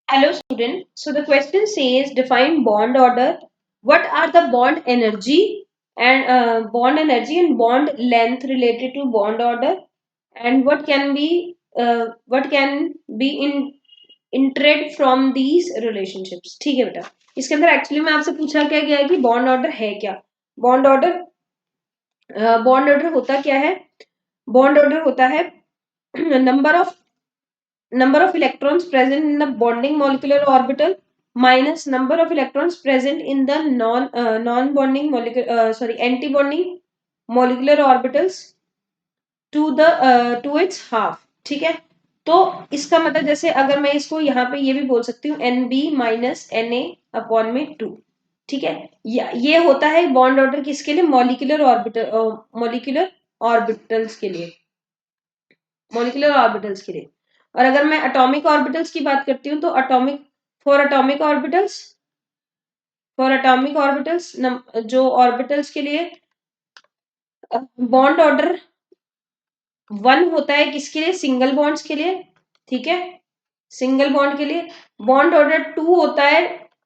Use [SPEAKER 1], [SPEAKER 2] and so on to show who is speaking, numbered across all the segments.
[SPEAKER 1] Hello student. So the question says define bond order. What are the bond energy and bond length related to bond order, and what can be inferred from these relationships. ठीक है बेटा. इसके अंदर actually में आपसे पूछा क्या गया है कि बॉन्ड ऑर्डर है क्या. बॉन्ड ऑर्डर बॉन्ड ऑर्डर होता क्या है. बॉन्ड ऑर्डर होता है number of electrons present in the bonding molecular orbital minus number of electrons present in the non bonding molecular anti bonding molecular orbitals to its half. ठीक है. तो इसका मतलब जैसे अगर मैं इसको यहाँ पे ये भी बोल सकती हूँ N B minus N A upon में टू. ठीक है. ये होता है बॉन्ड ऑर्डर किसके लिए. मॉलिक्यूलर ऑर्बिटल्स के लिए. और अगर मैं एटॉमिक ऑर्बिटल्स की बात करती हूँ तो फॉर एटॉमिक ऑर्बिटल्स जो ऑर्बिटल्स के लिए बॉन्ड ऑर्डर 1 होता है किसके लिए. सिंगल बॉन्ड्स के लिए. ठीक है. सिंगल बॉन्ड के लिए. बॉन्ड ऑर्डर 2 होता है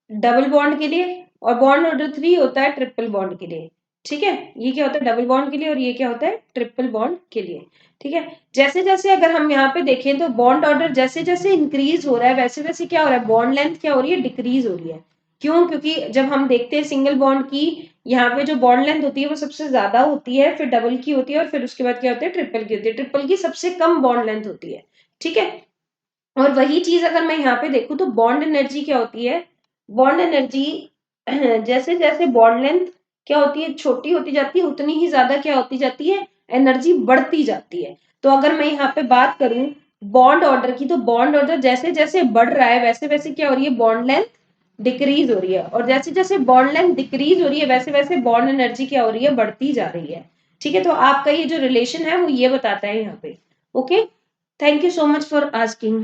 [SPEAKER 1] डबल बॉन्ड के लिए. और बॉन्ड ऑर्डर 3 होता है ट्रिपल बॉन्ड के लिए. ठीक है. ये क्या होता है डबल बॉन्ड के लिए और ये क्या होता है ट्रिपल बॉन्ड के लिए. ठीक है. जैसे जैसे अगर हम यहाँ पे देखें तो बॉन्ड ऑर्डर जैसे जैसे इंक्रीज हो रहा है वैसे वैसे क्या हो रहा है बॉन्ड लेंथ क्या हो रही है डिक्रीज हो रही है. क्यों. क्योंकि जब हम देखते हैं सिंगल बॉन्ड की यहाँ पे जो बॉन्ड लेंथ होती है वो सबसे ज्यादा होती है, फिर डबल की होती है और फिर उसके बाद क्या होता है ट्रिपल की होती है. ट्रिपल की सबसे कम बॉन्ड लेंथ होती है. ठीक है. और वही चीज अगर मैं यहाँ पे देखूं तो बॉन्ड एनर्जी क्या होती है. बॉन्ड एनर्जी जैसे जैसे बॉन्ड लेंथ क्या होती है छोटी होती जाती है उतनी ही ज्यादा क्या होती जाती है एनर्जी बढ़ती जाती है. तो अगर मैं यहाँ पे बात करूं बॉन्ड ऑर्डर की तो बॉन्ड ऑर्डर जैसे जैसे बढ़ रहा है वैसे वैसे क्या हो रही है बॉन्ड लेंथ डिक्रीज हो रही है. और जैसे जैसे बॉन्ड लेंथ डिक्रीज हो रही है वैसे वैसे बॉन्ड एनर्जी क्या हो रही है बढ़ती जा रही है. ठीक है. तो आपका ये जो रिलेशन है वो ये बताता है यहाँ पे. Okay. Thank you so much for asking.